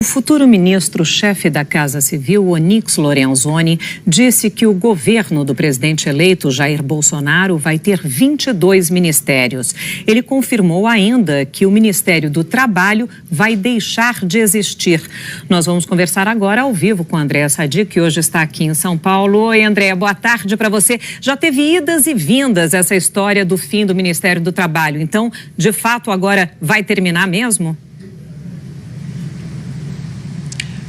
O futuro ministro-chefe da Casa Civil, Onyx Lorenzoni, disse que o governo do presidente eleito Jair Bolsonaro vai ter 22 ministérios. Ele confirmou ainda que o Ministério do Trabalho vai deixar de existir. Nós vamos conversar agora ao vivo com a Andréa Sadi, que hoje está aqui em São Paulo. Oi, Andréa, boa tarde para você. Já teve idas e vindas essa história do fim do Ministério do Trabalho. Então, de fato, agora vai terminar mesmo?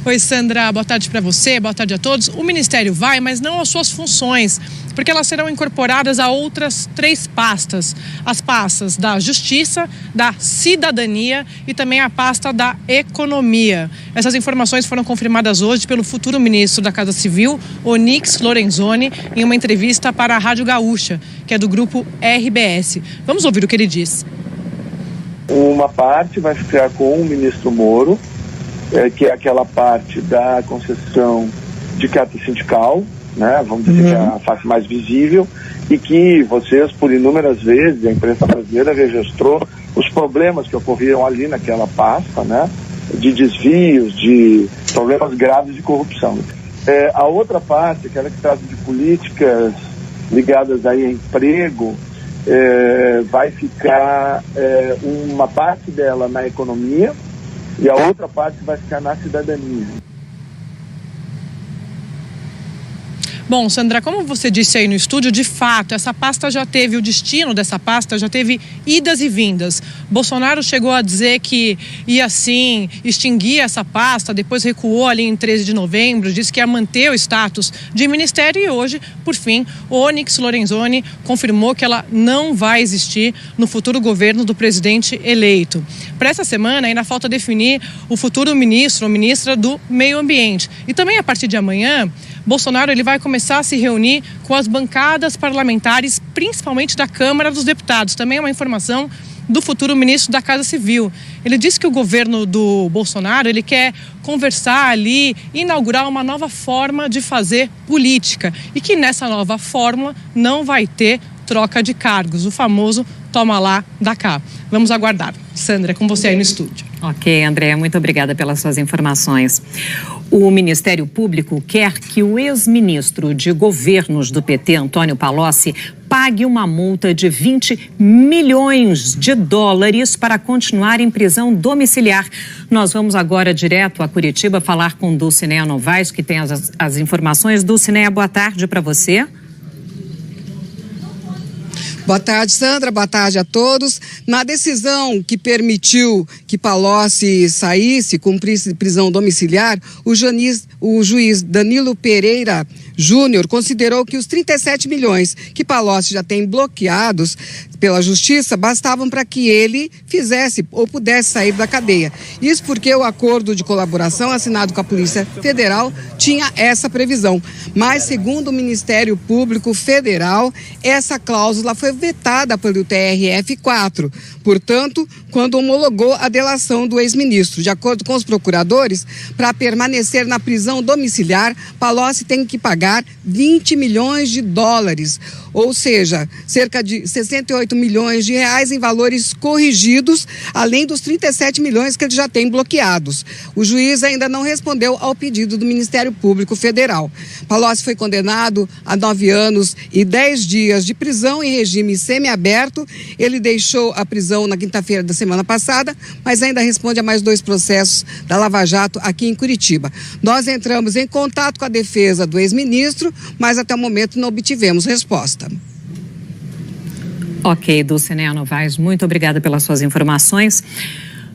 Oi, Sandra, boa tarde para você, boa tarde a todos. O Ministério vai, mas não as suas funções, porque elas serão incorporadas a outras 3 pastas. As pastas da Justiça, da Cidadania e também a pasta da Economia. Essas informações foram confirmadas hoje pelo futuro ministro da Casa Civil, Onyx Lorenzoni, em uma entrevista para a Rádio Gaúcha, que é do grupo RBS. Vamos ouvir o que ele disse. Uma parte vai ficar com o ministro Moro, que é aquela parte da concessão de carta sindical, né? Vamos dizer que é a face mais visível, e que vocês, por inúmeras vezes, a imprensa brasileira registrou os problemas que ocorriam ali naquela pasta, né? De desvios, de problemas graves de corrupção. A outra parte, aquela que trata de políticas ligadas aí a emprego, vai ficar uma parte dela na economia, e a outra parte vai ficar na cidadania. Bom, Sandra, como você disse aí no estúdio, de fato, essa pasta já teve, o destino dessa pasta já teve idas e vindas. Bolsonaro chegou a dizer que ia, sim, extinguir essa pasta, depois recuou ali em 13 de novembro, disse que ia manter o status de ministério e hoje, por fim, o Onyx Lorenzoni confirmou que ela não vai existir no futuro governo do presidente eleito. Para essa semana, ainda falta definir o futuro ministro ou ministra do Meio Ambiente. E também, a partir de amanhã, Bolsonaro ele vai começar a se reunir com as bancadas parlamentares, principalmente da Câmara dos Deputados. Também é uma informação do futuro ministro da Casa Civil. Ele disse que o governo do Bolsonaro ele quer conversar ali, inaugurar uma nova forma de fazer política e que nessa nova fórmula não vai ter troca de cargos, o famoso toma lá, dá cá. Vamos aguardar. Sandra, com você aí no estúdio. Ok, Andréa, muito obrigada pelas suas informações. O Ministério Público quer que o ex-ministro de governos do PT, Antônio Palocci, pague uma multa de 20 milhões de dólares para continuar em prisão domiciliar. Nós vamos agora direto a Curitiba falar com Dulcinea Novaes, que tem as informações. Dulcinea, boa tarde para você. Boa tarde, Sandra. Boa tarde a todos. Na decisão que permitiu que Palocci saísse, cumprisse prisão domiciliar, o juiz Danilo Pereira Júnior considerou que os 37 milhões que Palocci já tem bloqueados pela Justiça bastavam para que ele fizesse ou pudesse sair da cadeia. Isso porque o acordo de colaboração assinado com a Polícia Federal tinha essa previsão. Mas, segundo o Ministério Público Federal, essa cláusula foi vetada pelo TRF-4. Portanto, quando homologou a delação do ex-ministro. De acordo com os procuradores, para permanecer na prisão domiciliar, Palocci tem que pagar 20 milhões de dólares, ou seja, cerca de 68 milhões de reais em valores corrigidos, além dos 37 milhões que ele já tem bloqueados. O juiz ainda não respondeu ao pedido do Ministério Público Federal. Palocci foi condenado a 9 anos e 10 dias de prisão em regime semiaberto. Ele deixou a prisão na quinta-feira da semana passada, mas ainda responde a mais 2 processos da Lava Jato aqui em Curitiba. Nós entramos em contato com a defesa do ex-ministro, mas até o momento não obtivemos resposta. Ok, Dulcinea Novaes, muito obrigada pelas suas informações.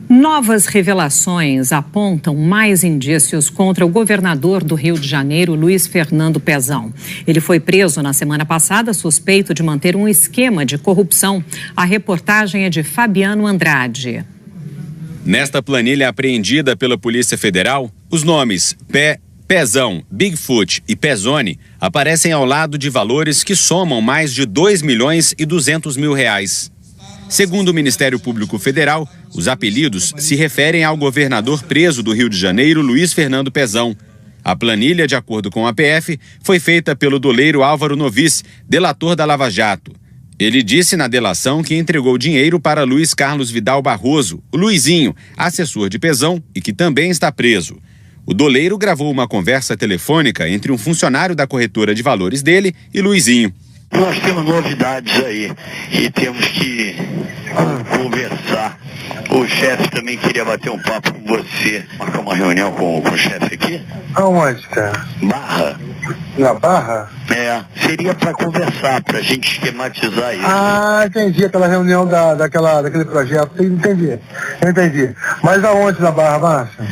Novas revelações apontam mais indícios contra o governador do Rio de Janeiro, Luiz Fernando Pezão. Ele foi preso na semana passada, suspeito de manter um esquema de corrupção. A reportagem é de Fabiano Andrade. Nesta planilha apreendida pela Polícia Federal, os nomes Pezão, Bigfoot e Pezone aparecem ao lado de valores que somam mais de 2 milhões e 200 mil reais. Segundo o Ministério Público Federal, os apelidos se referem ao governador preso do Rio de Janeiro, Luiz Fernando Pezão. A planilha, de acordo com a PF, foi feita pelo doleiro Álvaro Novis, delator da Lava Jato. Ele disse na delação que entregou dinheiro para Luiz Carlos Vidal Barroso, o Luizinho, assessor de Pezão e que também está preso. O doleiro gravou uma conversa telefônica entre um funcionário da corretora de valores dele e Luizinho. Nós temos novidades aí e temos que conversar. O chefe também queria bater um papo com você. Marcar uma reunião com o chefe aqui? Aonde, cara? Barra. Na Barra? É, seria para conversar, pra gente esquematizar isso. Ah, entendi, aquela reunião daquele projeto, eu entendi. Mas aonde na Barra, Márcia?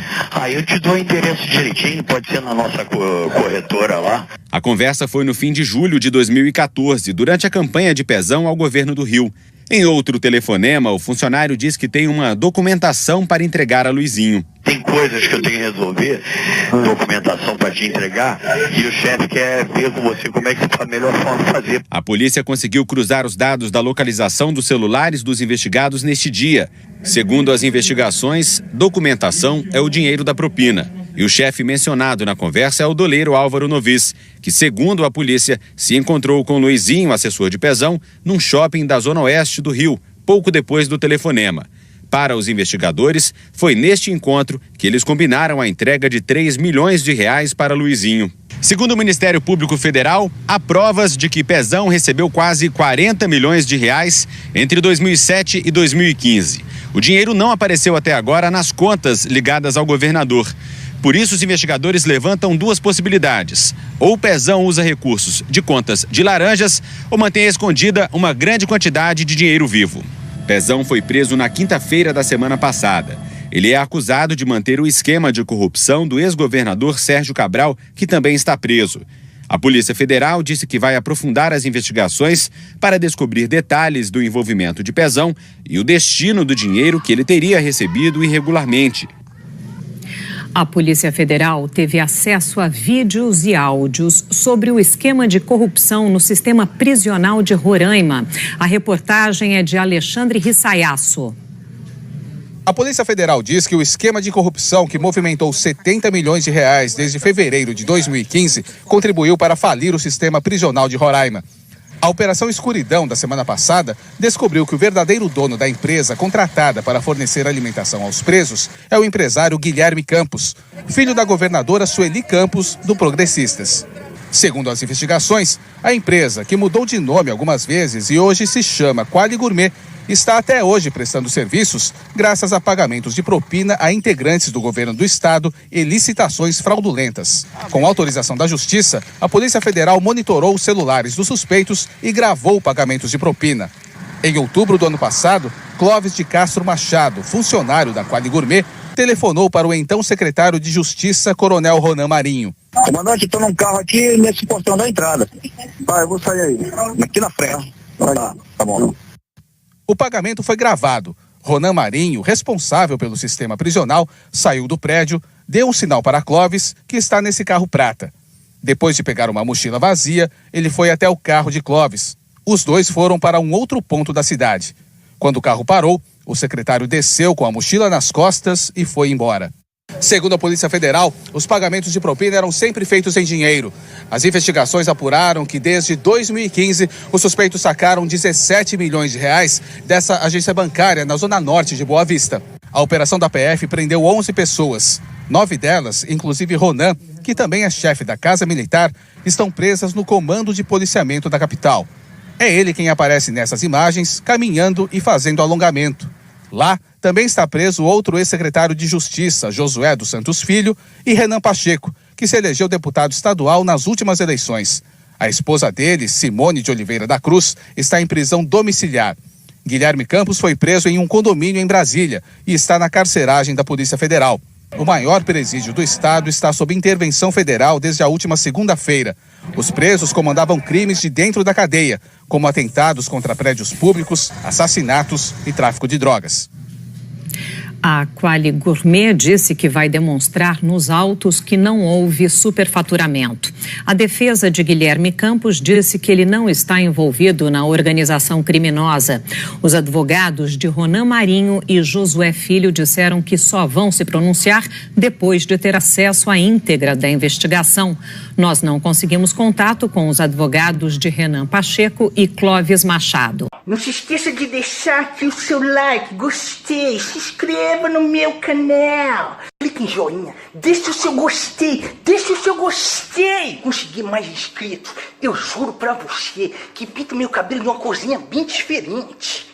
Eu te dou o endereço direitinho, pode ser na nossa corretora lá. A conversa foi no fim de julho de 2014, durante a campanha de Pezão ao governo do Rio. Em outro telefonema, o funcionário diz que tem uma documentação para entregar a Luizinho. Tem coisas que eu tenho que resolver, documentação para te entregar, e o chefe quer ver com você como é que está a melhor forma de fazer. A polícia conseguiu cruzar os dados da localização dos celulares dos investigados neste dia. Segundo as investigações, documentação é o dinheiro da propina. E o chefe mencionado na conversa é o doleiro Álvaro Novis, que, segundo a polícia, se encontrou com Luizinho, assessor de Pezão, num shopping da zona oeste do Rio, pouco depois do telefonema. Para os investigadores, foi neste encontro que eles combinaram a entrega de 3 milhões de reais para Luizinho. Segundo o Ministério Público Federal, há provas de que Pezão recebeu quase 40 milhões de reais entre 2007 e 2015. O dinheiro não apareceu até agora nas contas ligadas ao governador. Por isso, os investigadores levantam duas possibilidades. Ou Pezão usa recursos de contas de laranjas ou mantém escondida uma grande quantidade de dinheiro vivo. Pezão foi preso na quinta-feira da semana passada. Ele é acusado de manter o esquema de corrupção do ex-governador Sérgio Cabral, que também está preso. A Polícia Federal disse que vai aprofundar as investigações para descobrir detalhes do envolvimento de Pezão e o destino do dinheiro que ele teria recebido irregularmente. A Polícia Federal teve acesso a vídeos e áudios sobre o esquema de corrupção no sistema prisional de Roraima. A reportagem é de Alexandre Rissaiasso. A Polícia Federal diz que o esquema de corrupção que movimentou 70 milhões de reais desde fevereiro de 2015 contribuiu para falir o sistema prisional de Roraima. A Operação Escuridão da semana passada descobriu que o verdadeiro dono da empresa contratada para fornecer alimentação aos presos é o empresário Guilherme Campos, filho da governadora Sueli Campos, do Progressistas. Segundo as investigações, a empresa, que mudou de nome algumas vezes e hoje se chama Quali Gourmet, está até hoje prestando serviços graças a pagamentos de propina a integrantes do governo do estado e licitações fraudulentas. Com autorização da Justiça, a Polícia Federal monitorou os celulares dos suspeitos e gravou pagamentos de propina. Em outubro do ano passado, Clóvis de Castro Machado, funcionário da Quali Gourmet, telefonou para o então secretário de Justiça, Coronel Ronan Marinho. Comandante, estou num carro aqui nesse portão da entrada. Eu vou sair aí, aqui na frente. Tá bom. O pagamento foi gravado. Ronan Marinho, responsável pelo sistema prisional, saiu do prédio, deu um sinal para Clóvis, que está nesse carro prata. Depois de pegar uma mochila vazia, ele foi até o carro de Clóvis. Os dois foram para um outro ponto da cidade. Quando o carro parou, o secretário desceu com a mochila nas costas e foi embora. Segundo a Polícia Federal, os pagamentos de propina eram sempre feitos em dinheiro. As investigações apuraram que desde 2015 os suspeitos sacaram 17 milhões de reais dessa agência bancária na zona norte de Boa Vista. A operação da PF prendeu 11 pessoas. 9 delas, inclusive Ronan, que também é chefe da Casa Militar, estão presas no comando de policiamento da capital. É ele quem aparece nessas imagens, caminhando e fazendo alongamento. Lá também está preso outro ex-secretário de Justiça, Josué dos Santos Filho, e Renan Pacheco, que se elegeu deputado estadual nas últimas eleições. A esposa dele, Simone de Oliveira da Cruz, está em prisão domiciliar. Guilherme Campos foi preso em um condomínio em Brasília e está na carceragem da Polícia Federal. O maior presídio do estado está sob intervenção federal desde a última segunda-feira. Os presos comandavam crimes de dentro da cadeia, como atentados contra prédios públicos, assassinatos e tráfico de drogas. A Quali Gourmet disse que vai demonstrar nos autos que não houve superfaturamento. A defesa de Guilherme Campos disse que ele não está envolvido na organização criminosa. Os advogados de Ronan Marinho e Josué Filho disseram que só vão se pronunciar depois de ter acesso à íntegra da investigação. Nós não conseguimos contato com os advogados de Renan Pacheco e Clóvis Machado. Não se esqueça de deixar aqui o seu like, gostei, se inscreva no meu canal. Clique em joinha, deixe o seu gostei, Consegui mais inscritos, eu juro pra você que pinto meu cabelo de uma corzinha bem diferente.